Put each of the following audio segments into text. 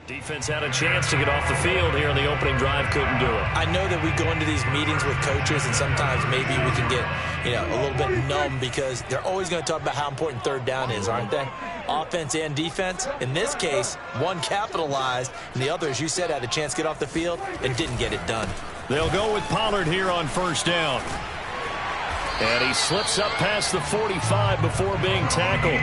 Defense had a chance to get off the field here in the opening drive, couldn't do it. I know that we go into these meetings with coaches, and sometimes maybe we can get, a little bit numb because they're always going to talk about how important third down is, aren't they? Offense and defense. In this case, one capitalized, and the other, as you said, had a chance to get off the field and didn't get it done. They'll go with Pollard here on first down. And he slips up past the 45 before being tackled.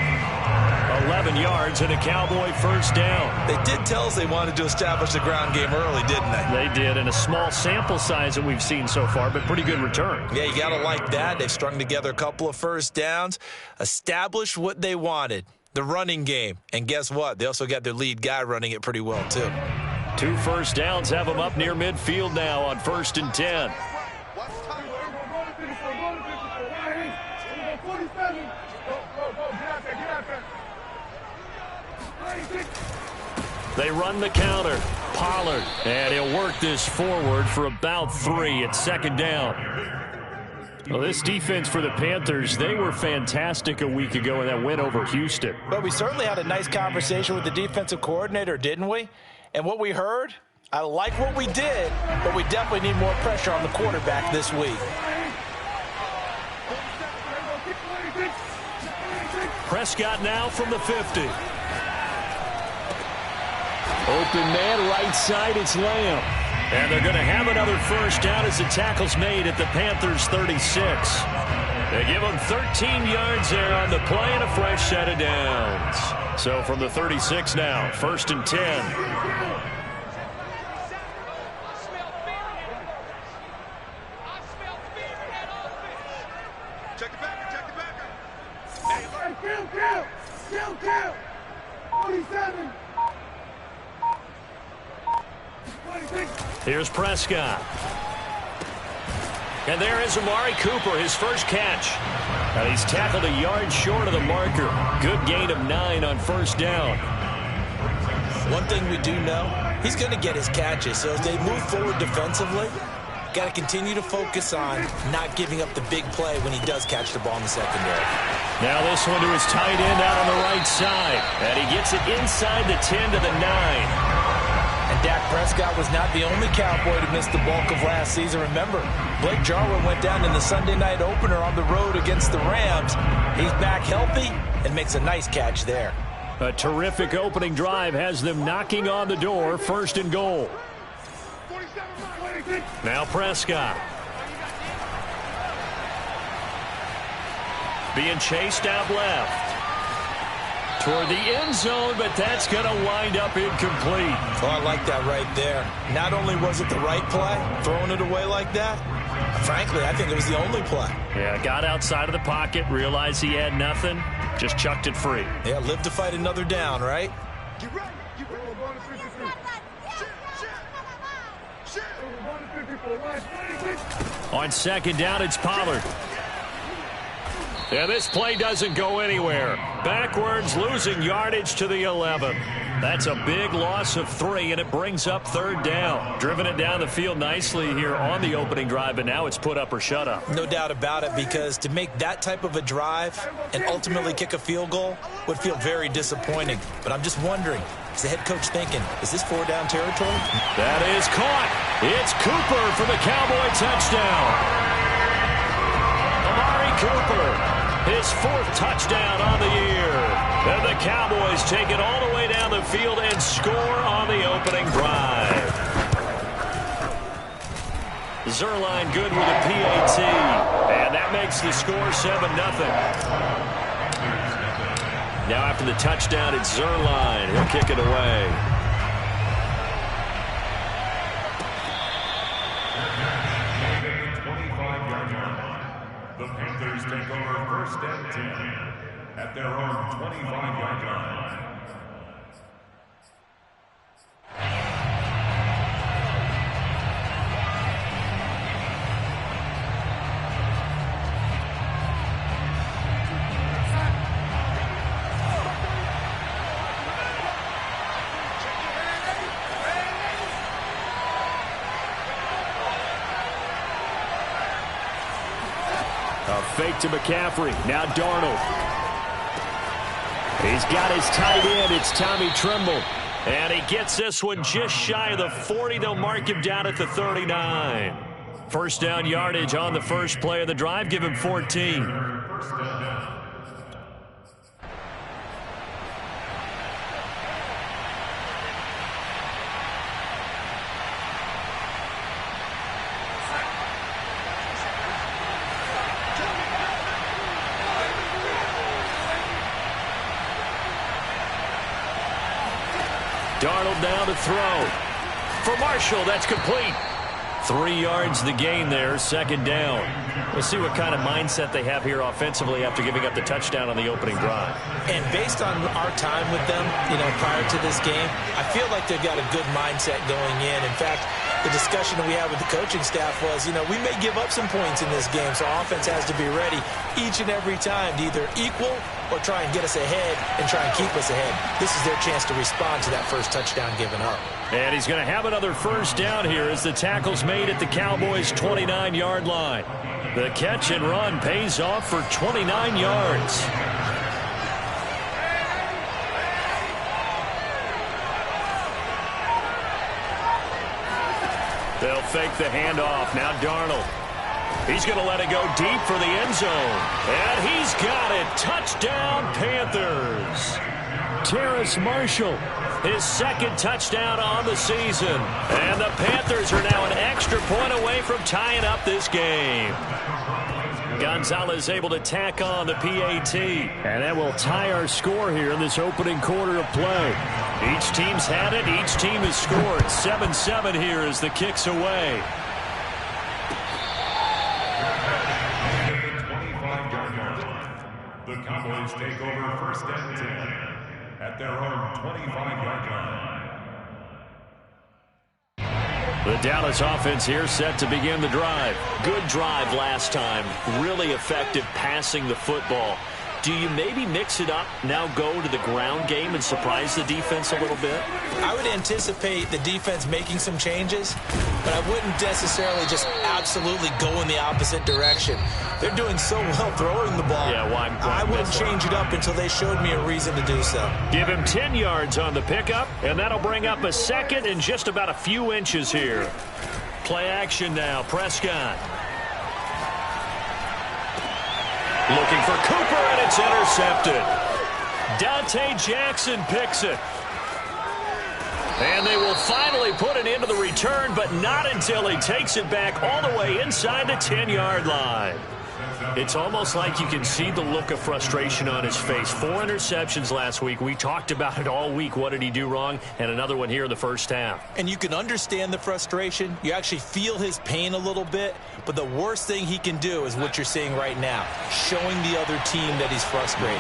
11 yards and a Cowboy first down. They did tell us they wanted to establish the ground game early, didn't they? They did, and a small sample size that we've seen so far, but pretty good return. Yeah, you got to like that. They've strung together a couple of first downs, established what they wanted, the running game. And guess what? They also got their lead guy running it pretty well, too. 2 first downs have them up near midfield now on 1st and 10. They run the counter. Pollard. And he'll work this forward for about 3 at 2nd down. Well, this defense for the Panthers, they were fantastic a week ago in that win over Houston. But we certainly had a nice conversation with the defensive coordinator, didn't we? And what we heard, I like what we did, but we definitely need more pressure on the quarterback this week. Prescott now from the 50. Open man, right side, it's Lamb. And they're going to have another first down as the tackle's made at the Panthers' 36. They give them 13 yards there on the play and a fresh set of downs. So from the 36 now, 1st and 10. Kill! 47! Here's Prescott. And there is Amari Cooper, his first catch. And he's tackled a yard short of the marker. Good gain of 9 on first down. One thing we do know, he's going to get his catches. So as they move forward defensively, got to continue to focus on not giving up the big play when he does catch the ball in the secondary. Now this one to his tight end out on the right side. And he gets it inside the 10 to the 9. And Dak Prescott was not the only Cowboy to miss the bulk of last season. Remember, Blake Jarwin went down in the Sunday night opener on the road against the Rams. He's back healthy and makes a nice catch there. A terrific opening drive has them knocking on the door, 1st and goal. Now Prescott. Being chased out left. Toward the end zone, but that's going to wind up incomplete. Oh, I like that right there. Not only was it the right play, throwing it away like that, frankly, I think it was the only play. Yeah, got outside of the pocket, realized he had nothing, just chucked it free. Yeah, live to fight another down, right? Get ready. On 2nd down, it's Pollard. Yeah, this play doesn't go anywhere. Backwards, losing yardage to the 11. That's a big loss of 3, and it brings up 3rd down. Driven it down the field nicely here on the opening drive, but now it's put up or shut up. No doubt about it, because to make that type of a drive and ultimately kick a field goal would feel very disappointing. But I'm just wondering, is the head coach thinking, is this 4-down territory? That is caught. It's Cooper for the Cowboy touchdown. Amari Cooper. His 4th touchdown on the year. And the Cowboys take it all the way down the field and score on the opening drive. Zerline good with a PAT. And that makes the score 7-0. Now after the touchdown, it's Zerline. He'll kick it away. The Panthers take over 1st and 10 at their own 25-yard line. A fake to McCaffrey. Now Darnold. He's got his tight end. It's Tommy Tremble. And he gets this one just shy of the 40. They'll mark him down at the 39. First down yardage on the first play of the drive. Give him 14. Darnold now to throw. For Marshall, that's complete. 3 yards the gain there, second down. We'll see what kind of mindset they have here offensively after giving up the touchdown on the opening drive. And based on our time with them, prior to this game, I feel like they've got a good mindset going in. In fact, the discussion that we had with the coaching staff was, we may give up some points in this game, so offense has to be ready each and every time to either equal or try and get us ahead and try and keep us ahead. This is their chance to respond to that first touchdown given up. And he's going to have another first down here as the tackle's made at the Cowboys' 29-yard line. The catch and run pays off for 29 yards. They'll fake the handoff. Now Darnold. He's going to let it go deep for the end zone. And he's got it. Touchdown, Panthers. Terrace Marshall, his second touchdown on the season. And the Panthers are now an extra point away from tying up this game. Gonzalez able to tack on the PAT. And that will tie our score here in this opening quarter of play. Each team's had it. Each team has scored. 7-7 here as the kick's away. The Cowboys take over first and 10 at their own 25-yard line. The Dallas offense here set to begin the drive. Good drive last time. Really effective passing the football. Do you maybe mix it up, now go to the ground game and surprise the defense a little bit? I would anticipate the defense making some changes, but I wouldn't necessarily just absolutely go in the opposite direction. They're doing so well throwing the ball. Yeah, why I wouldn't change it up until they showed me a reason to do so. Give him 10 yards on the pickup, and that'll bring up a second and just about a few inches here. Play action now, Prescott. Looking for Cooper, and it's intercepted. Dante Jackson picks it. And they will finally put it into the return, but not until he takes it back all the way inside the 10-yard line. It's almost like you can see the look of frustration on his face. 4 interceptions last week. We talked about it all week. What did he do wrong? And another one here in the first half. And you can understand the frustration. You actually feel his pain a little bit. But the worst thing he can do is what you're seeing right now, showing the other team that he's frustrated.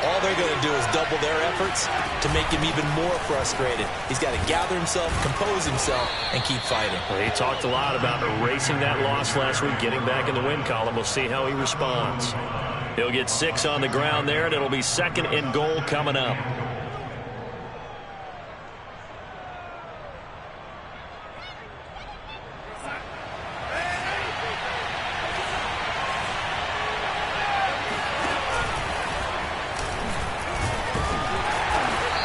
All they're going to do is double their efforts to make him even more frustrated. He's got to gather himself, compose himself, and keep fighting. Well, he talked a lot about erasing that loss last week, getting back in the win column. We'll see how he responds. He'll get 6 on the ground there, and it'll be second and goal coming up.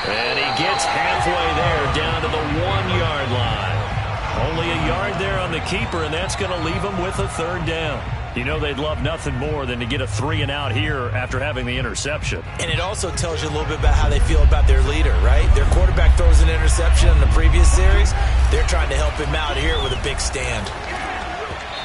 And he gets halfway there, down to the 1-yard line. Only a yard there on the keeper, and that's going to leave him with a third down. You know they'd love nothing more than to get a 3-and-out here after having the interception. And it also tells you a little bit about how they feel about their leader, right? Their quarterback throws an interception in the previous series. They're trying to help him out here with a big stand.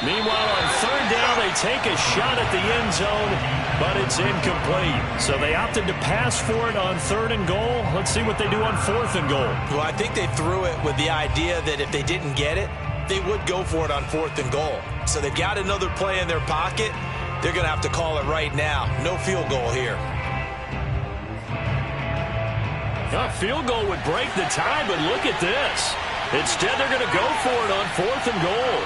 Meanwhile, on third down, they take a shot at the end zone, but it's incomplete. So they opted to pass for it on 3rd and goal. Let's see what they do on 4th and goal. Well, I think they threw it with the idea that if they didn't get it, they would go for it on 4th and goal. So they've got another play in their pocket. They're going to have to call it right now. No field goal here. A field goal would break the tie, but look at this. Instead, they're going to go for it on 4th and goal.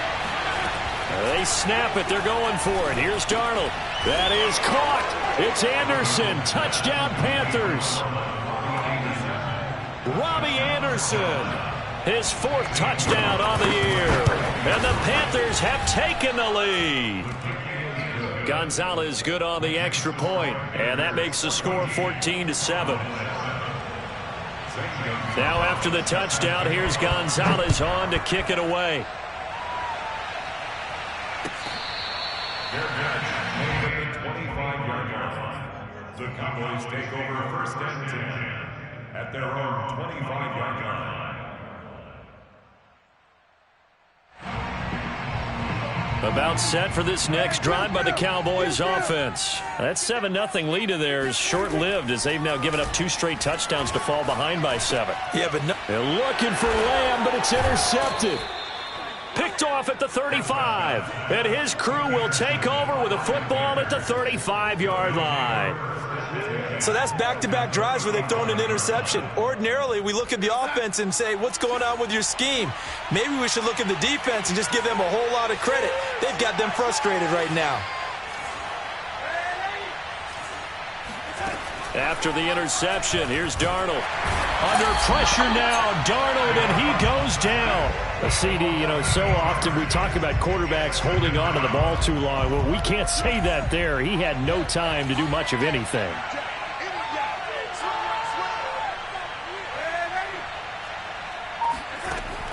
They snap it. They're going for it. Here's Darnold. That is caught. It's Anderson. Touchdown, Panthers. Robbie Anderson. His 4th touchdown on the year. And the Panthers have taken the lead. Gonzalez good on the extra point. And that makes the score 14-7. Now after the touchdown, here's Gonzalez on to kick it away. Their catch made at the 25-yard line. The Cowboys take over first and 10 at their own 25-yard line. About set for this next drive by the Cowboys offense. That 7-0 lead of theirs short-lived as they've now given up 2 straight touchdowns to fall behind by 7. Yeah, but no. They're looking for Lamb, but it's intercepted. Picked off at the 35. And his crew will take over with a football at the 35-yard line. So that's back-to-back drives where they've thrown an interception. Ordinarily, we look at the offense and say, what's going on with your scheme? Maybe we should look at the defense and just give them a whole lot of credit. They've got them frustrated right now. After the interception, here's Darnold. Under pressure now, Darnold, and he goes down. CD, so often we talk about quarterbacks holding on to the ball too long. Well, we can't say that there. He had no time to do much of anything.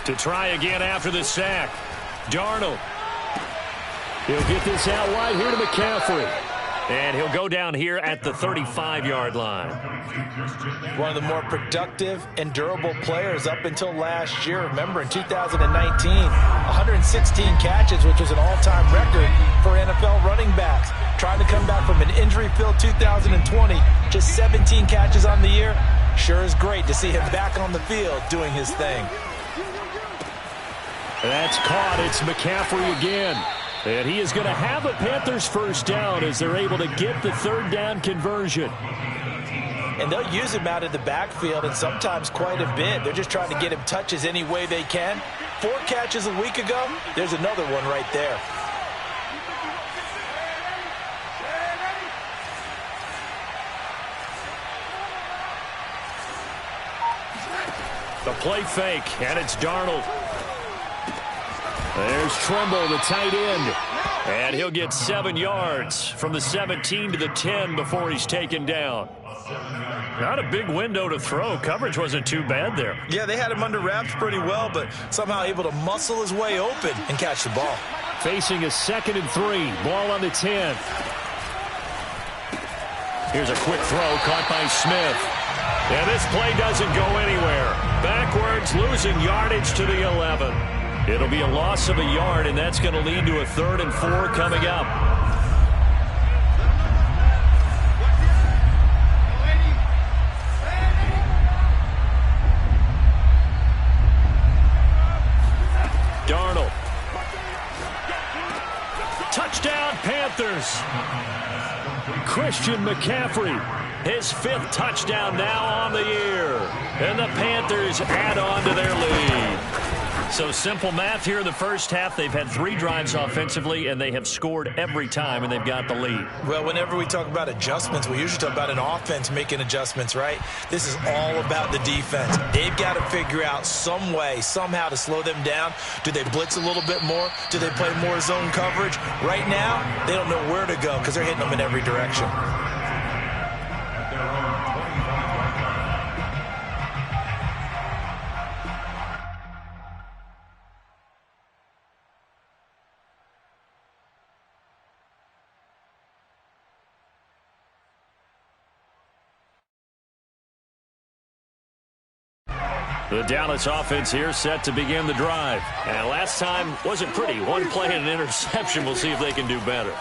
To try again after the sack. Darnold. He'll get this out wide here to McCaffrey. And he'll go down here at the 35-yard line. One of the more productive and durable players up until last year. Remember, in 2019, 116 catches, which was an all-time record for NFL running backs. Trying to come back from an injury-filled 2020, just 17 catches on the year. Sure is great to see him back on the field doing his thing. That's caught. It's McCaffrey again. And he is going to have a Panthers first down as they're able to get the third down conversion. And they'll use him out of the backfield, and sometimes quite a bit. They're just trying to get him touches any way they can. 4 catches a week ago. There's another one right there. The play fake, and it's Darnold. There's Tremble, the tight end. And he'll get 7 yards from the 17 to the 10 before he's taken down. Not a big window to throw. Coverage wasn't too bad there. Yeah, they had him under wraps pretty well, but somehow able to muscle his way open and catch the ball. Facing a 2nd and 3. Ball on the 10. Here's a quick throw caught by Smith. And this play doesn't go anywhere. Backwards, losing yardage to the 11. It'll be a loss of a yard, and that's going to lead to a 3rd and 4 coming up. Darnold. Touchdown, Panthers. Christian McCaffrey, his 5th touchdown now on the year. And the Panthers add on to their lead. So simple math here in the first half. They've had 3 drives offensively, and they have scored every time, and they've got the lead. Well, whenever we talk about adjustments, we usually talk about an offense making adjustments, right? This is all about the defense. They've got to figure out some way, somehow to slow them down. Do they blitz a little bit more? Do they play more zone coverage? Right now, they don't know where to go because they're hitting them in every direction. The Dallas offense here set to begin the drive. And last time wasn't pretty. 1 play and an interception. We'll see if they can do better.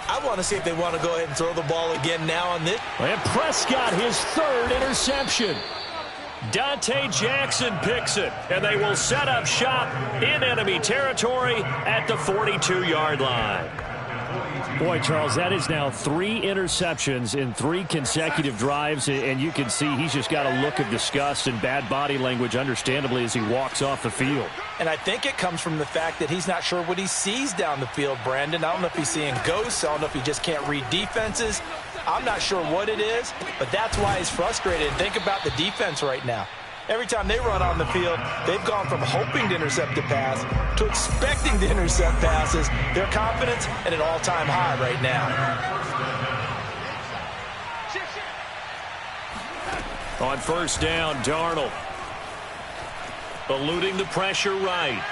I want to see if they want to go ahead and throw the ball again now on this. And Prescott, his 3rd interception. Dante Jackson picks it. And they will set up shop in enemy territory at the 42-yard line. Boy, Charles, that is now 3 interceptions in 3 consecutive drives, and you can see he's just got a look of disgust and bad body language, understandably, as he walks off the field. And I think it comes from the fact that he's not sure what he sees down the field, Brandon. I don't know if he's seeing ghosts. I don't know if he just can't read defenses. I'm not sure what it is, but that's why he's frustrated. And think about the defense right now. Every time they run on the field, they've gone from hoping to intercept a pass to expecting to intercept passes. Their confidence at an all-time high right now. On first down, Darnold. Eluding the pressure right.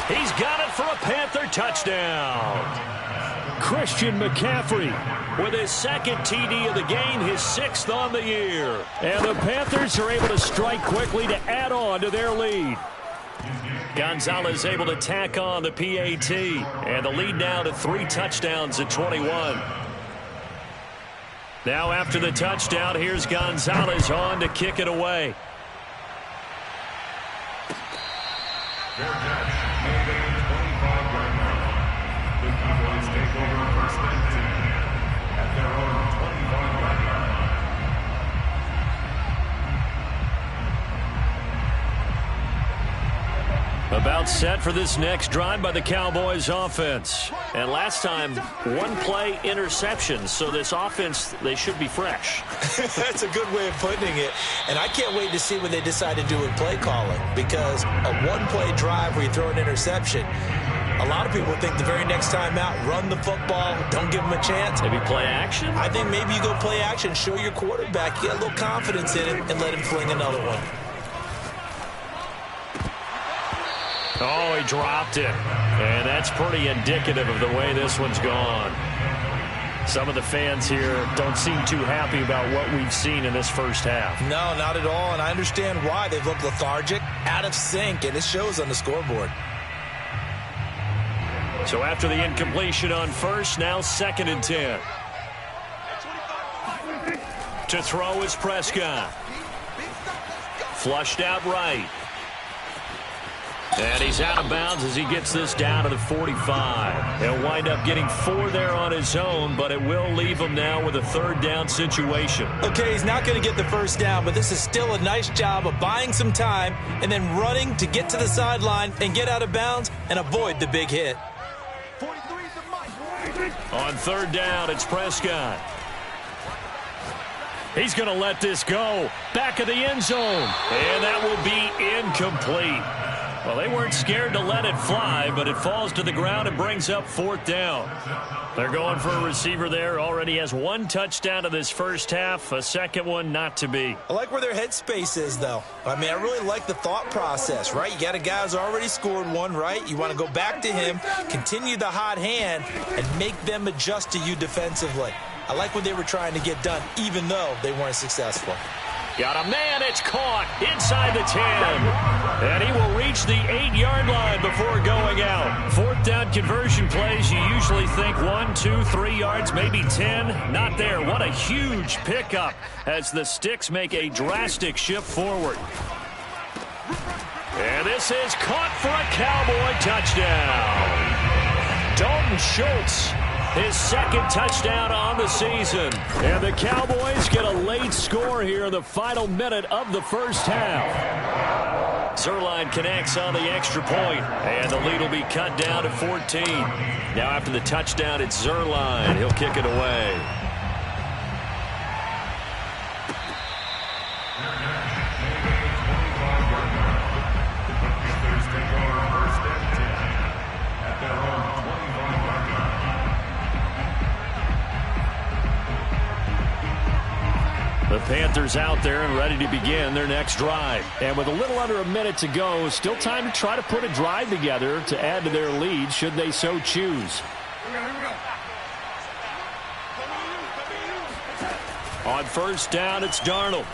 He's got it for a Panther touchdown. Christian McCaffrey with his second TD of the game, his 6th on the year. And the Panthers are able to strike quickly to add on to their lead. Gonzalez able to tack on the PAT. And the lead now to 3 touchdowns at 21. Now after the touchdown, here's Gonzalez on to kick it away. Fair catch made at the 25-yard line. The Cowboys take over first and 10 at their own 25-yard line. About set for this next drive by the Cowboys offense. And last time, 1-play interception. So this offense, they should be fresh. That's a good way of putting it. And I can't wait to see what they decide to do with play calling. Because a 1-play drive where you throw an interception, a lot of people think the very next time out, run the football, don't give them a chance. Maybe play action? I think maybe you go play action, show your quarterback, get a little confidence in him, and let him fling another one. Oh, he dropped it. And that's pretty indicative of the way this one's gone. Some of the fans here don't seem too happy about what we've seen in this first half. No, not at all, and I understand why. They've looked lethargic, out of sync, and it shows on the scoreboard. So after the incompletion on first, now 2nd and 10. To throw is Prescott. Flushed out right. And he's out of bounds as he gets this down to the 45. He'll wind up getting 4 there on his own, but it will leave him now with a 3rd down situation. Okay, he's not going to get the first down, but this is still a nice job of buying some time and then running to get to the sideline and get out of bounds and avoid the big hit. On 3rd down, it's Prescott. He's going to let this go. Back of the end zone. And that will be incomplete. Well, they weren't scared to let it fly, but it falls to the ground and brings up 4th down. They're going for a receiver there. Already has 1 touchdown of this first half, a 2nd one not to be. I like where their headspace is, though. I mean, I really like the thought process, right? You got a guy who's already scored 1, right? You want to go back to him, continue the hot hand, and make them adjust to you defensively. I like what they were trying to get done, even though they weren't successful. Got a man, it's caught inside the 10. And he will reach the 8-yard line before going out. 4th down conversion plays, you usually think 1, 2, 3 yards, maybe 10. Not there. What a huge pickup as the Sticks make a drastic shift forward. And this is caught for a Cowboy touchdown. Dalton Schultz, his 2nd touchdown on the season. And the Cowboys get a late score here in the final minute of the first half. Zerline connects on the extra point, and the lead will be cut down to 14. Now after the touchdown, it's Zerline. He'll kick it away. The Panthers out there and ready to begin their next drive. And with a little under a minute to go, still time to try to put a drive together to add to their lead should they so choose. On first down, it's Darnold.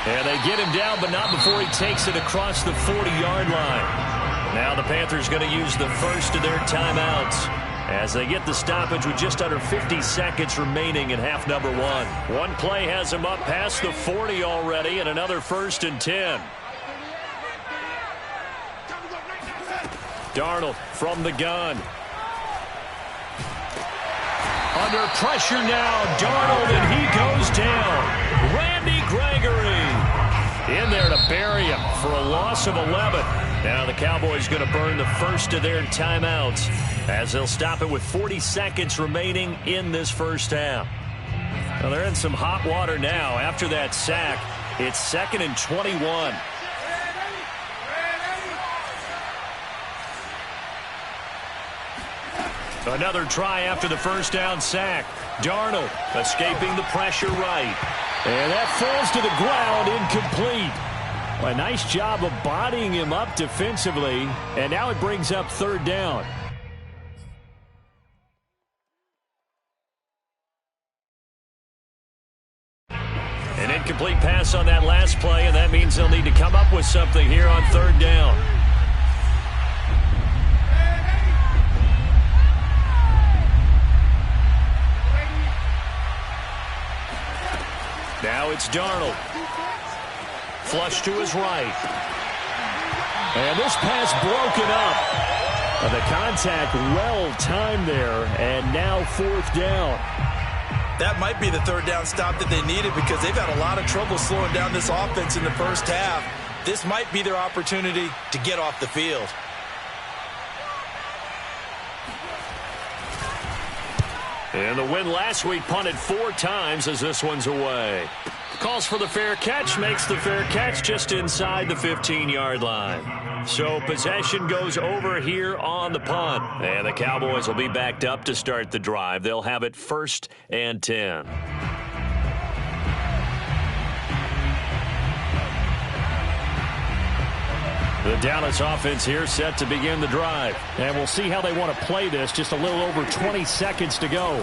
And they get him down, but not before he takes it across the 40-yard line. Now the Panthers going to use the first of their timeouts as they get the stoppage with just under 50 seconds remaining in half number 1. One play has him up past the 40 already, and another 1st and 10. Darnold from the gun. Under pressure now, Darnold, and he goes down. Randy Gregory in there to bury him for a loss of 11. Now the Cowboys going to burn the first of their timeouts as they'll stop it with 40 seconds remaining in this first half. Well, they're in some hot water now. After that sack, it's 2nd and 21. Another try after the first down sack. Darnold escaping the pressure right. And that falls to the ground, incomplete. A nice job of bodying him up defensively. And now it brings up third down. An incomplete pass on that last play, and that means they'll need to come up with something here on third down. Now it's Darnold. Flush to his right. And this pass broken up. The contact well timed there, and now fourth down. That might be the third down stop that they needed because they've had a lot of trouble slowing down this offense in the first half. This might be their opportunity to get off the field. And the win last week punted 4 times as this one's away. Calls for the fair catch, makes the fair catch just inside the 15-yard line. So possession goes over here on the punt. And the Cowboys will be backed up to start the drive. They'll have it 1st and 10. The Dallas offense here set to begin the drive. And we'll see how they want to play this. Just a little over 20 seconds to go.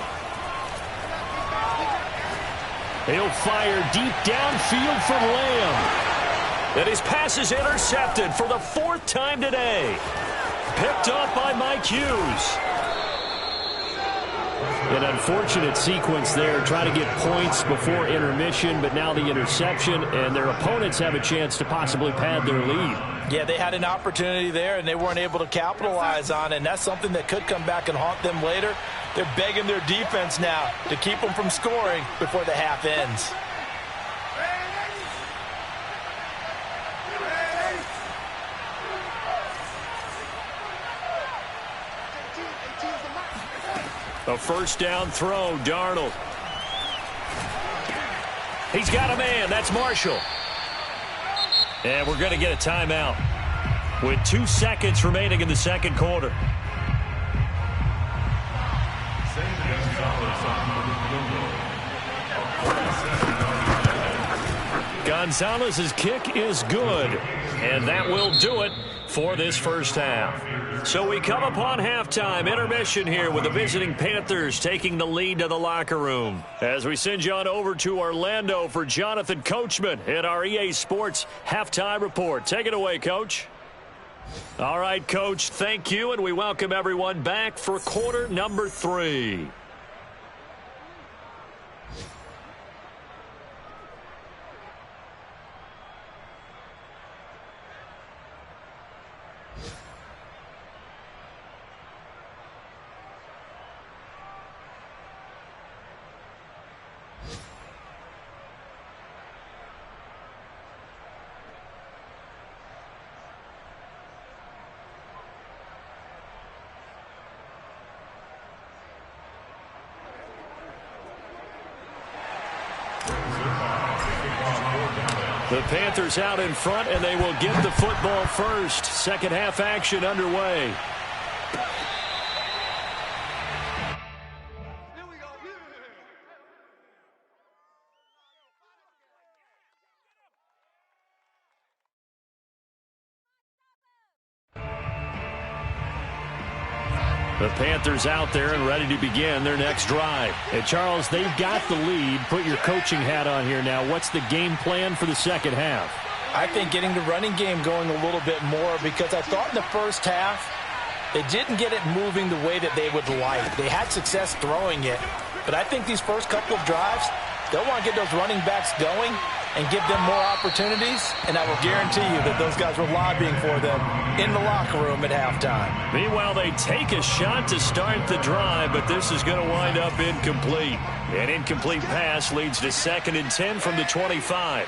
He'll fire deep downfield for Lamb. And his pass is intercepted for the 4th time today. Picked off by Mike Hughes. An unfortunate sequence there, trying to get points before intermission, but now the interception, and their opponents have a chance to possibly pad their lead. Yeah, they had an opportunity there, and they weren't able to capitalize on it, and that's something that could come back and haunt them later. They're begging their defense now to keep them from scoring before the half ends. A first down throw, Darnold. He's got a man. That's Marshall. And we're going to get a timeout with 2 seconds remaining in the second quarter. Gonzalez's kick is good, and that will do it for this first half. So we come upon halftime, intermission here with the visiting Panthers taking the lead to the locker room. As we send you on over to Orlando for Jonathan Coachman at our EA Sports Halftime Report. Take it away, Coach. All right, Coach, thank you, and we welcome everyone back for quarter number 3. The Panthers out in front, and they will get the football first. Second half action underway. The Panthers out there and ready to begin their next drive. And Charles, they've got the lead. Put your coaching hat on here now. What's the game plan for the second half? I think getting the running game going a little bit more, because I thought in the first half they didn't get it moving the way that they would like. They had success throwing it, but I think these first couple of drives, they'll want to get those running backs going and give them more opportunities, and I will guarantee you that those guys were lobbying for them in the locker room at halftime. Meanwhile, they take a shot to start the drive, but this is going to wind up incomplete. An incomplete pass leads to 2nd and 10 from the 25.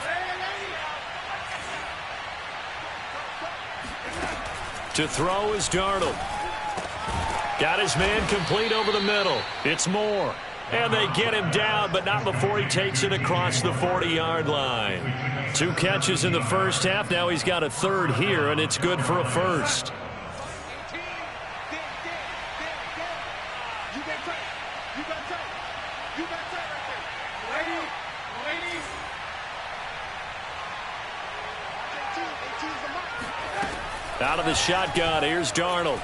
To throw is Darnold. Got his man complete over the middle. It's Moore. And they get him down, but not before he takes it across the 40-yard line. 2 catches in the first half. Now he's got a third here, and it's good for a first. You got tight. You got tight. You got tight right there. Ladies. Ladies. 18's the mark. Out of the shotgun, here's Darnold.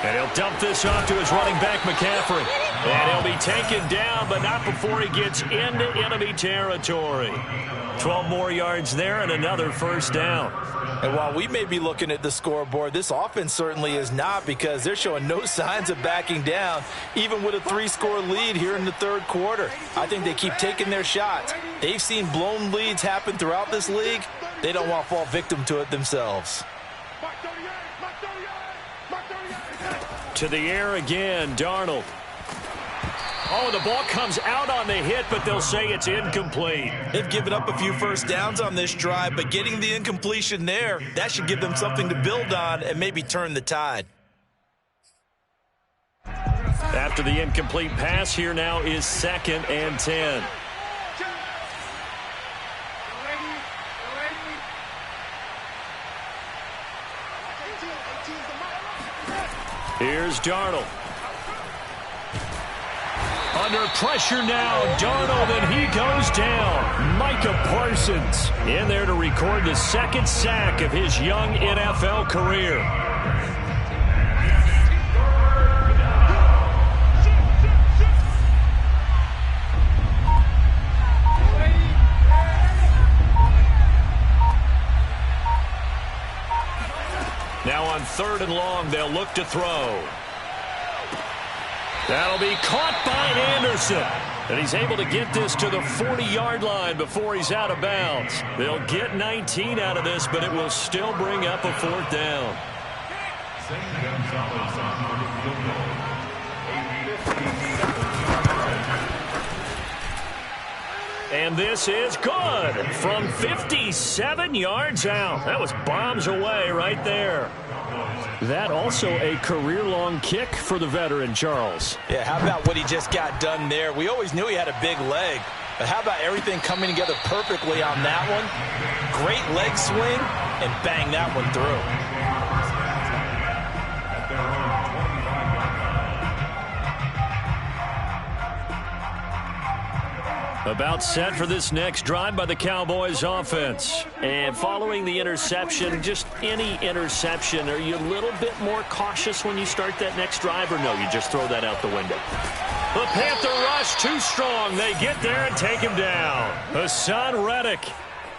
And he'll dump this off to his running back, McCaffrey. And he'll be taken down, but not before he gets into enemy territory. 12 more yards there and another first down. And while we may be looking at the scoreboard, this offense certainly is not, because they're showing no signs of backing down, even with a 3-score lead here in the third quarter. I think they keep taking their shots. They've seen blown leads happen throughout this league. They don't want to fall victim to it themselves. To the air again, Darnold. Oh, the ball comes out on the hit, but they'll say it's incomplete. They've given up a few first downs on this drive, but getting the incompletion there, that should give them something to build on and maybe turn the tide. After the incomplete pass, here now is 2nd and 10. Here's Darnold. Under pressure now, Darnold, and he goes down. Micah Parsons in there to record the 2nd sack of his young NFL career. Now on 3rd and long, they'll look to throw. That'll be caught by Anderson. And he's able to get this to the 40-yard line before he's out of bounds. They'll get 19 out of this, but it will still bring up a 4th down. And this is good from 57 yards out. That was bombs away right there. That also a career-long kick for the veteran, Charles. Yeah, how about what he just got done there? We always knew he had a big leg, but how about everything coming together perfectly on that one? Great leg swing, and bang that one through. About set for this next drive by the Cowboys offense. And following the interception, just any interception, are you a little bit more cautious when you start that next drive, or no, you just throw that out the window? The Panther rush too strong. They get there and take him down. Hassan Reddick.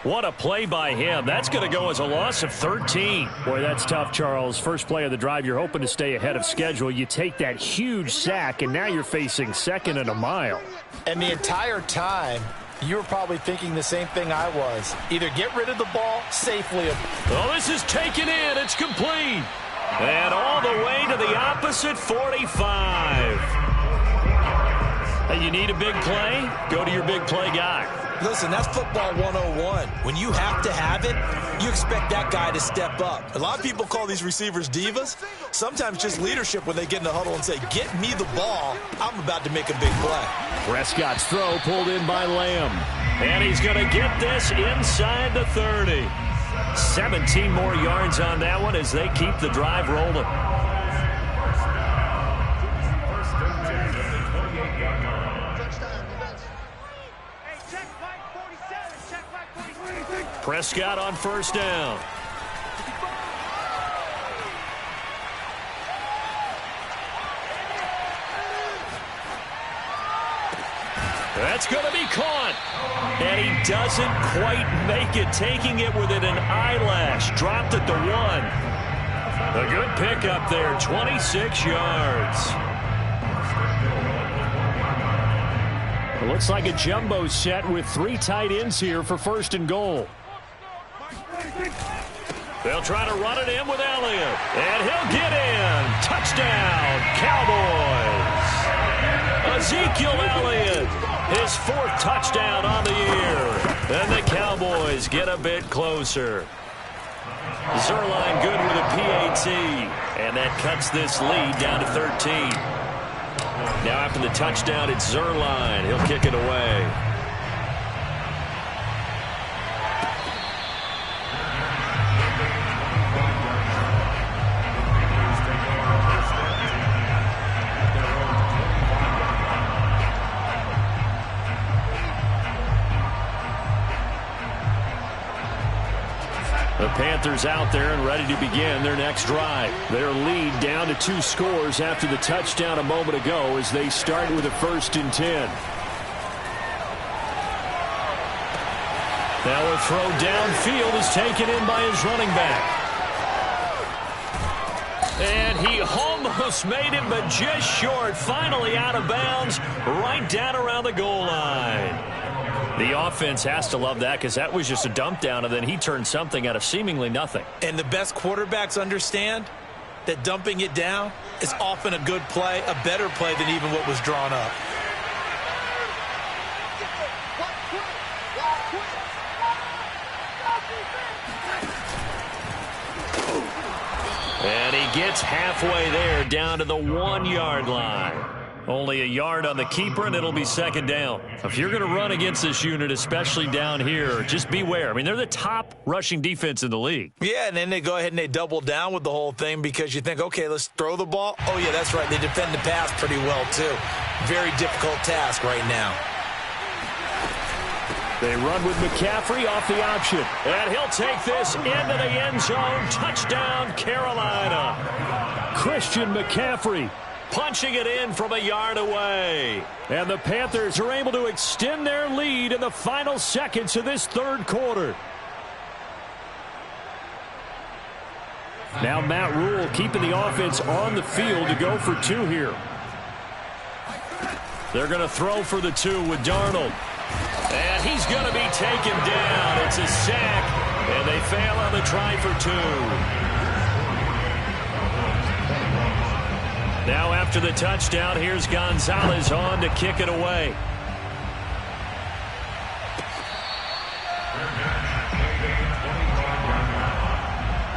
What a play by him. That's going to go as a loss of 13. Boy, that's tough, Charles. First play of the drive, you're hoping to stay ahead of schedule. You take that huge sack, and now you're facing 2nd and a mile. And the entire time, you were probably thinking the same thing I was. Either get rid of the ball safely. Oh, this is taken in. It's complete. And all the way to the opposite 45. Hey, you need a big play? Go to your big play guy. Listen, that's football 101. When you have to have it, you expect that guy to step up. A lot of people call these receivers divas. Sometimes just leadership when they get in the huddle and say, get me the ball. I'm about to make a big play. Prescott's throw pulled in by Lamb. And he's going to get this inside the 30. 17 more yards on that one as they keep the drive rolling. Prescott on 1st down. That's going to be caught. And he doesn't quite make it, taking it within an eyelash. Dropped at the 1. A good pickup there, 26 yards. It looks like a jumbo set with 3 tight ends here for 1st and goal. They'll try to run it in with Elliott. And he'll get in. Touchdown, Cowboys. Ezekiel Elliott, his 4th touchdown on the year. And the Cowboys get a bit closer. Zerline good with a PAT. And that cuts this lead down to 13. Now after the touchdown, it's Zerline. He'll kick it away. Panthers out there and ready to begin their next drive. Their lead down to 2 scores after the touchdown a moment ago as they start with a 1st and 10. Now a throw downfield is taken in by his running back. And he almost made it, but just short. Finally out of bounds, right down around the goal line. The offense has to love that because that was just a dump down, and then he turned something out of seemingly nothing. And the best quarterbacks understand that dumping it down is often a good play, a better play than even what was drawn up. And he gets halfway there, down to the 1-yard line. Only a yard on the keeper, and it'll be 2nd down. If you're going to run against this unit, especially down here, just beware. I mean, they're the top rushing defense in the league. Yeah, and then they go ahead and they double down with the whole thing because you think, okay, let's throw the ball. Oh, yeah, that's right. They defend the pass pretty well, too. Very difficult task right now. They run with McCaffrey off the option. And he'll take this into the end zone. Touchdown, Carolina. Christian McCaffrey punching it in from a yard away. And the Panthers are able to extend their lead in the final seconds of this 3rd quarter. Now Matt Rule keeping the offense on the field to go for 2 here. They're going to throw for the 2 with Darnold. And he's going to be taken down. It's a sack, and they fail on the try for 2. Now after the touchdown, here's Gonzalez on to kick it away.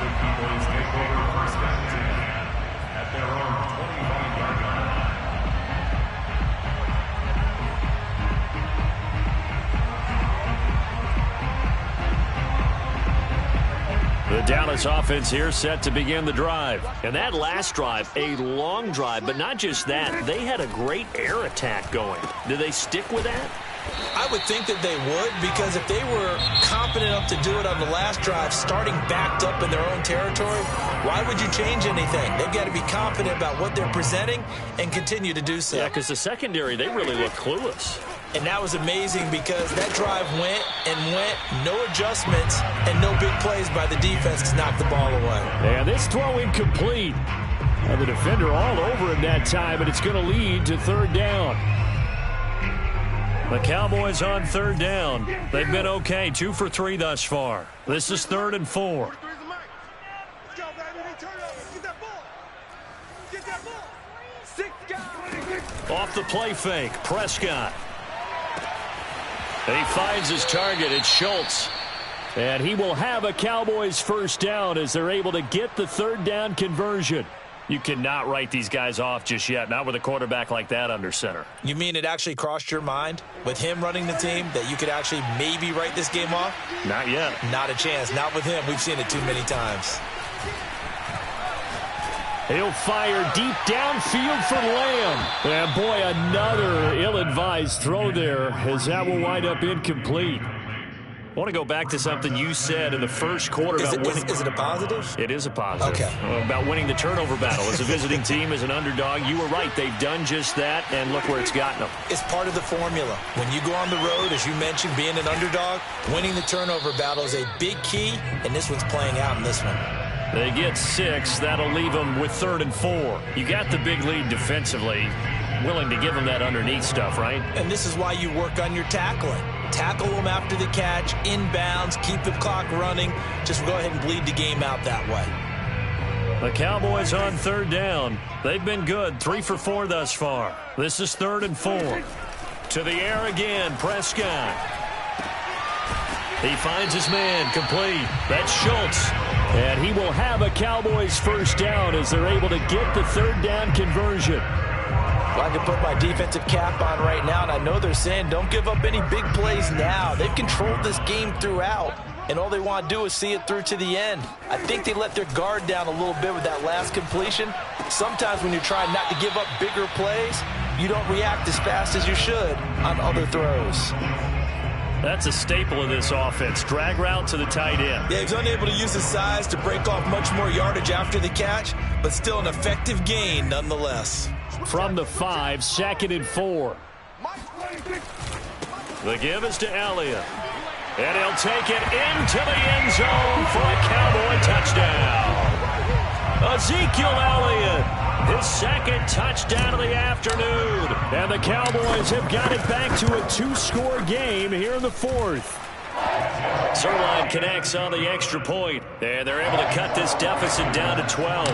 The Cowboys take over 1st and 10 at their own 25-yard line. The Dallas offense here set to begin the drive. And that last drive, a long drive, but not just that. They had a great air attack going. Do they stick with that? I would think that they would, because if they were confident enough to do it on the last drive, starting backed up in their own territory, why would you change anything? They've got to be confident about what they're presenting and continue to do so. Yeah, because the secondary, they really look clueless. And that was amazing because that drive went and went, no adjustments, and no big plays by the defense to knock the ball away. And this throw incomplete. And the defender all over him that time, and it's going to lead to 3rd down. The Cowboys on 3rd down. They've been okay, 2 for 3 thus far. This is 3rd and 4. Let's go, baby. Turn over. Get that ball. Get that ball. 6 guys. Off the play fake, Prescott. And he finds his target. It's Schultz. And he will have a Cowboys 1st down as they're able to get the 3rd down conversion. You cannot write these guys off just yet, not with a quarterback like that under center. You mean it actually crossed your mind with him running the team that you could actually maybe write this game off? Not yet. Not a chance. Not with him. We've seen it too many times. He'll fire deep downfield for Lamb. And boy, another ill-advised throw there as that will wind up incomplete. I want to go back to something you said in the 1st quarter about winning. Is it a positive? It is a positive. Okay. About winning the turnover battle. As a visiting team, as an underdog, you were right. They've done just that, and look where it's gotten them. It's part of the formula. When you go on the road, as you mentioned, being an underdog, winning the turnover battle is a big key, and this one's playing out in this one. They get 6. That'll leave them with 3rd and 4. You got the big lead defensively. Willing to give them that underneath stuff, right? And this is why you work on your tackling. Tackle them after the catch, inbounds, keep the clock running. Just go ahead and bleed the game out that way. The Cowboys on 3rd down. They've been good, 3 for 4 thus far. This is 3rd and 4. To the air again, Prescott. He finds his man, complete. That's Schultz. And he will have a Cowboys 1st down as they're able to get the 3rd down conversion. Well, I can put my defensive cap on right now, and I know they're saying don't give up any big plays now. They've controlled this game throughout, and all they want to do is see it through to the end. I think they let their guard down a little bit with that last completion. Sometimes when you're trying not to give up bigger plays, you don't react as fast as you should on other throws. That's a staple of this offense. Drag route to the tight end. Yeah, he's unable to use his size to break off much more yardage after the catch, but still an effective gain nonetheless. From the 5, 2nd and 4. The give is to Elliott. And he'll take it into the end zone for a Cowboy touchdown. Ezekiel Elliott, his 2nd touchdown of the afternoon. And the Cowboys have got it back to a 2-score game here in the 4th. Zerline connects on the extra point, and they're able to cut this deficit down to 12.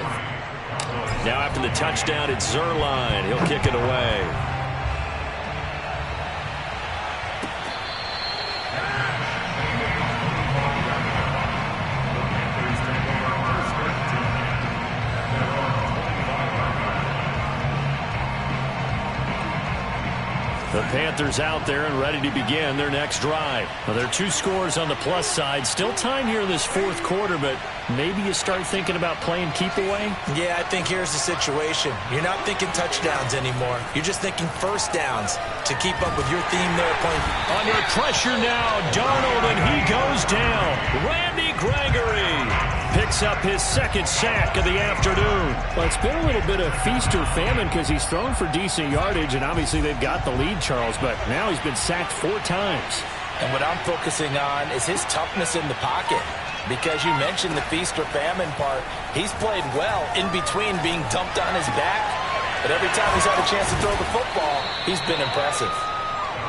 Now after the touchdown, it's Zerline. He'll kick it away. The Panthers out there and ready to begin their next drive. Well, there are 2 scores on the plus side. Still time here in this 4th quarter, but maybe you start thinking about playing keep away? Yeah, I think here's the situation. You're not thinking touchdowns anymore. You're just thinking first downs to keep up with your theme there. Under pressure now, Darnold, and he goes down. Randy Gregory picks up his 2nd sack of the afternoon. Well, it's been a little bit of feast or famine because he's thrown for decent yardage, and obviously they've got the lead, Charles, but now he's been sacked 4 times. And what I'm focusing on is his toughness in the pocket. Because you mentioned the feast or famine part, he's played well in between being dumped on his back. But every time he's had a chance to throw the football, he's been impressive.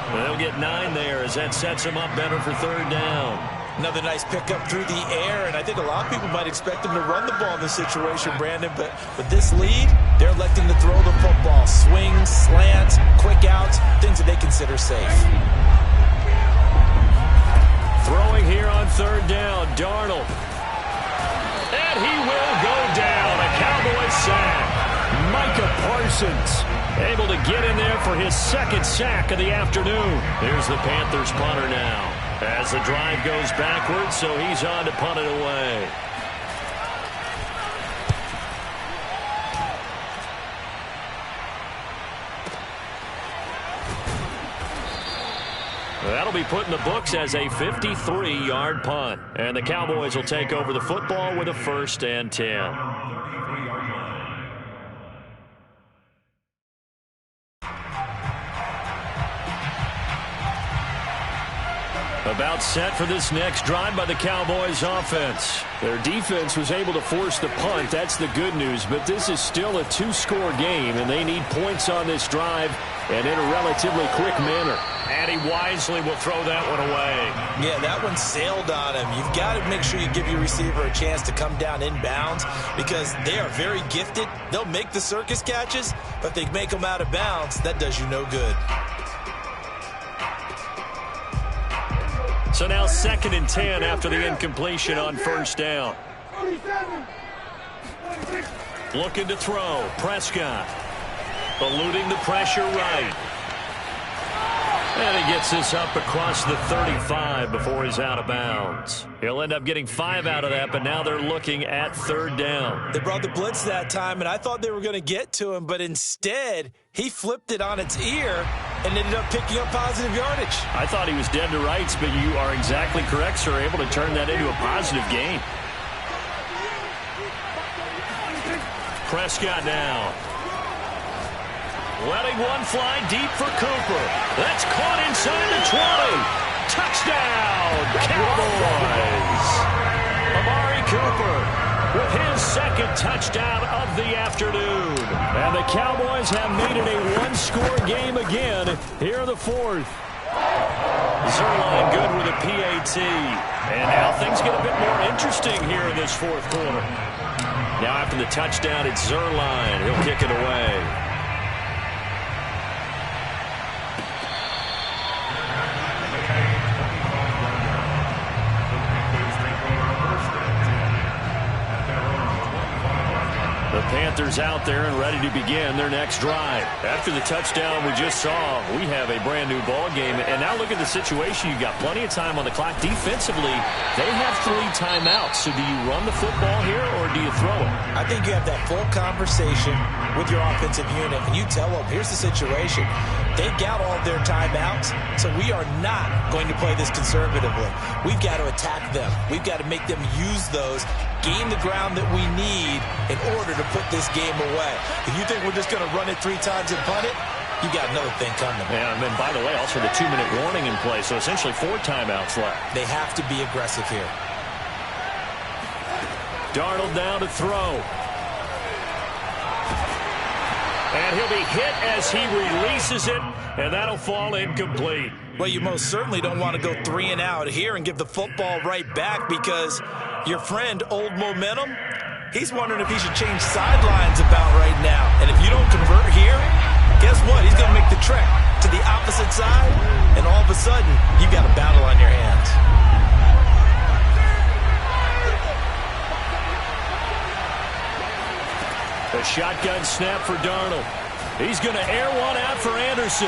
Well, they'll get 9 there as that sets him up better for 3rd down. Another nice pickup through the air, and I think a lot of people might expect him to run the ball in this situation, Brandon, but with this lead, they're electing to throw the football. Swings, slants, quick outs, things that they consider safe. Throwing here on 3rd down, Darnold. And he will go down. A Cowboys sack. Micah Parsons able to get in there for his 2nd sack of the afternoon. Here's the Panthers punter now. As the drive goes backwards, so he's on to punt it away. That'll be put in the books as a 53-yard punt. And the Cowboys will take over the football with a 1st and 10. About set for this next drive by the Cowboys offense. Their defense was able to force the punt. That's the good news. But this is still a 2-score game, and they need points on this drive and in a relatively quick manner. And he wisely will throw that one away. Yeah, that one sailed on him. You've got to make sure you give your receiver a chance to come down inbounds because they are very gifted. They'll make the circus catches, but if they make them out of bounds, that does you no good. So now 2nd and 10 after the incompletion on 1st down. Looking to throw. Prescott eluding the pressure right. And he gets this up across the 35 before he's out of bounds. He'll end up getting 5 out of that, but now they're looking at 3rd down. They brought the blitz that time, and I thought they were going to get to him, but instead he flipped it on its ear and ended up picking up positive yardage. I thought he was dead to rights, but you are exactly correct, sir. Able to turn that into a positive gain. Prescott now. Letting one fly deep for Cooper. That's caught inside the 20. Touchdown, Cowboys. Amari Cooper with his 2nd touchdown of the afternoon. And the Cowboys have made it a 1-score game again here in the 4th. Zerline good with a PAT. And now things get a bit more interesting here in this 4th quarter. Now after the touchdown, it's Zerline. He'll kick it away. The Panthers out there and ready to begin their next drive. After the touchdown we just saw, we have a brand new ball game. And now look at the situation. You've got plenty of time on the clock. Defensively, they have 3 timeouts. So do you run the football here or do you throw it? I think you have that full conversation with your offensive unit, and you tell them, here's the situation. They've got all their timeouts, so we are not going to play this conservatively. We've got to attack them. We've got to make them use those, gain the ground that we need in order to put this game away. If you think we're just going to run it 3 times and punt it, you got another thing coming. Yeah, and then, by the way, also the 2-minute warning in play, so essentially 4 timeouts left. They have to be aggressive here. Darnold now to throw. And he'll be hit as he releases it, and that'll fall incomplete. Well, you most certainly don't want to go 3 and out here and give the football right back, because your friend, Old Momentum, he's wondering if he should change sidelines about right now. And if you don't convert here, guess what? He's going to make the trek to the opposite side, and all of a sudden, you got a battle on your hands. A shotgun snap for Darnold. He's going to air one out for Anderson.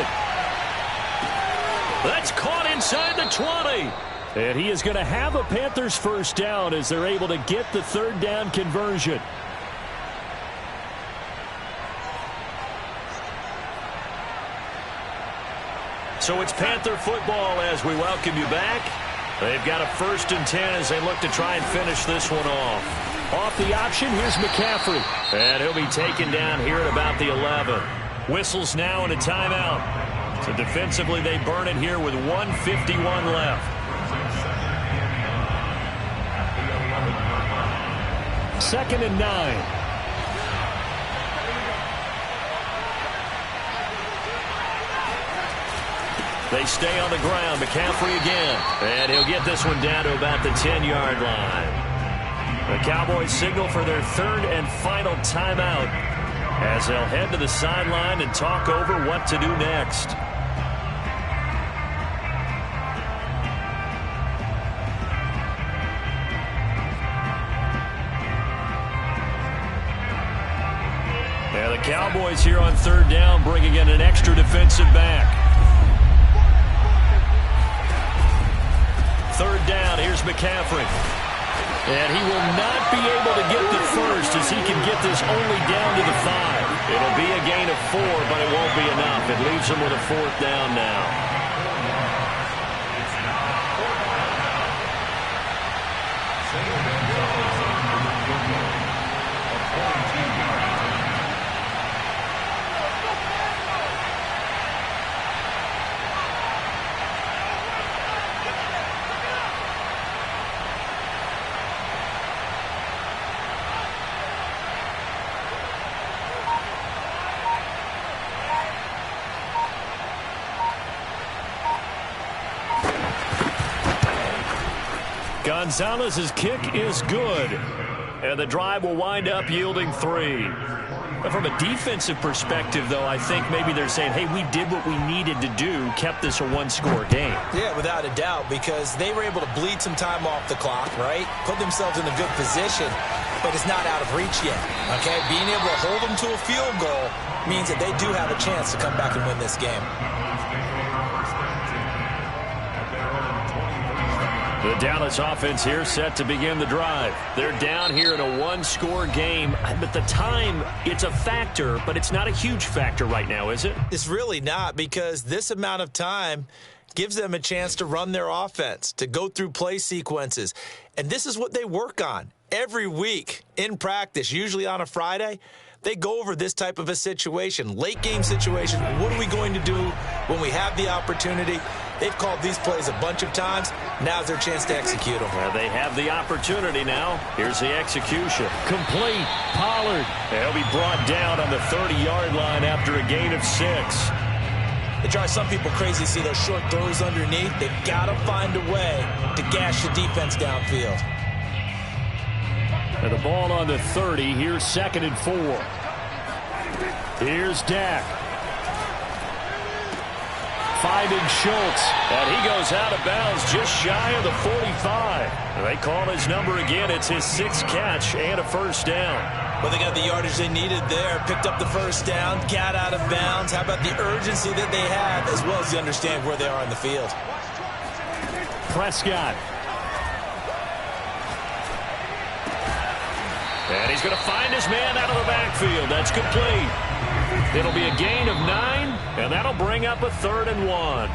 That's caught inside the 20. And he is going to have a Panthers first down as they're able to get the 3rd down conversion. So it's Panther football as we welcome you back. They've got a 1st and 10 as they look to try and finish this one off. Off the option, here's McCaffrey. And he'll be taken down here at about the 11. Whistles now and a timeout. So defensively, they burn it here with 1:51 left. 2nd and 9. They stay on the ground. McCaffrey again. And he'll get this one down to about the 10-yard line. The Cowboys signal for their 3rd and final timeout as they'll head to the sideline and talk over what to do next. Yeah, the Cowboys here on 3rd down bringing in an extra defensive back. 3rd down, here's McCaffrey. And he will not be able to get the first as he can get this only down to the 5. It'll be a gain of 4, but it won't be enough. It leaves him with a 4th down now. Gonzalez's kick is good, and the drive will wind up yielding 3. From a defensive perspective, though, I think maybe they're saying, hey, we did what we needed to do, kept this a 1-score game. Yeah, without a doubt, because they were able to bleed some time off the clock, right? Put themselves in a good position, but it's not out of reach yet, okay? Being able to hold them to a field goal means that they do have a chance to come back and win this game. The Dallas offense here set to begin the drive. They're down here in a 1-score game. But the time, it's a factor, but it's not a huge factor right now, is it? It's really not, because this amount of time gives them a chance to run their offense, to go through play sequences. And this is what they work on every week in practice, usually on a Friday. They go over this type of a situation, late game situation. What are we going to do when we have the opportunity? They've called these plays a bunch of times. Now's their chance to execute them. Well, they have the opportunity now. Here's the execution. Complete. Pollard. They'll be brought down on the 30-yard line after a gain of 6. It drives some people crazy to see those short throws underneath. They've got to find a way to gash the defense downfield. And the ball on the 30. Here's 2nd and 4. Here's Dak. Finding Schultz. And he goes out of bounds just shy of the 45. And they call his number again. It's his 6th catch and a first down. Well, they got the yardage they needed there. Picked up the first down. Got out of bounds. How about the urgency that they have, as well as you understand where they are on the field. Prescott. And he's going to find his man out of the backfield. That's complete. It'll be a gain of 9, and that'll bring up a 3rd and 1.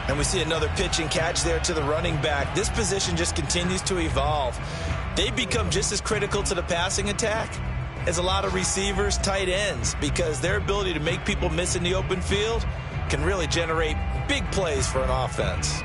And we see another pitch and catch there to the running back. This position just continues to evolve. They become just as critical to the passing attack as a lot of receivers, tight ends, because their ability to make people miss in the open field can really generate big plays for an offense.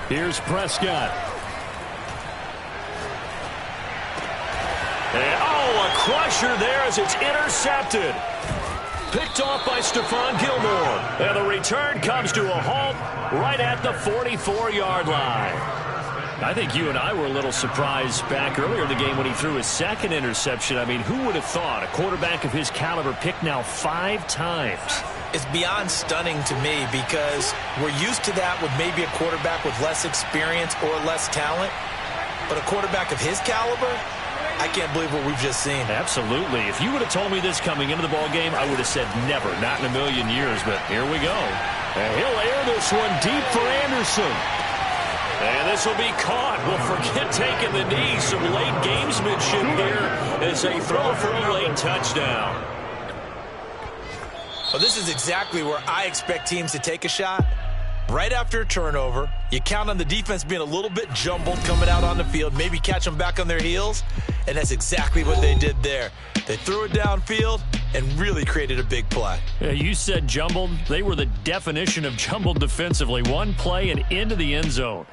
Here's Prescott. And, a crusher there as it's intercepted. Picked off by Stephon Gilmore. And the return comes to a halt right at the 44-yard line. I think you and I were a little surprised back earlier in the game when he threw his second interception. I mean, who would have thought a quarterback of his caliber picked now 5 times? It's beyond stunning to me because we're used to that with maybe a quarterback with less experience or less talent. But a quarterback of his caliber, I can't believe what we've just seen. Absolutely. If you would have told me this coming into the ball game, I would have said never, not in a million years. But here we go. And he'll air this one deep for Anderson. And this will be caught. Well, forget taking the knee. Some late gamesmanship here as they throw for a late touchdown. Well, this is exactly where I expect teams to take a shot. Right after a turnover, you count on the defense being a little bit jumbled coming out on the field, maybe catch them back on their heels, and that's exactly what they did there. They threw it downfield and really created a big play. Yeah, you said jumbled. They were the definition of jumbled defensively. One play and into the end zone.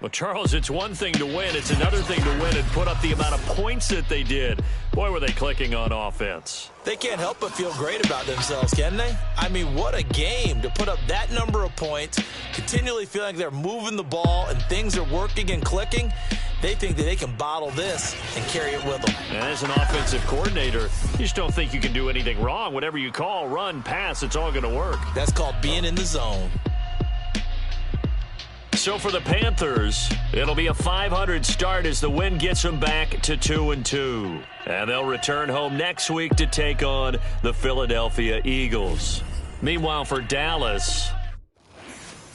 Well, Charles, it's one thing to win. It's another thing to win and put up the amount of points that they did. Boy, were they clicking on offense. They can't help but feel great about themselves, can they? I mean, what a game to put up that number of points, continually feeling like they're moving the ball and things are working and clicking. They think that they can bottle this and carry it with them. And as an offensive coordinator, you just don't think you can do anything wrong. Whatever you call, run, pass, it's all going to work. That's called being in the zone. So for the Panthers, it'll be a .500 start as the win gets them back to 2-2. And they'll return home next week to take on the Philadelphia Eagles. Meanwhile, for Dallas,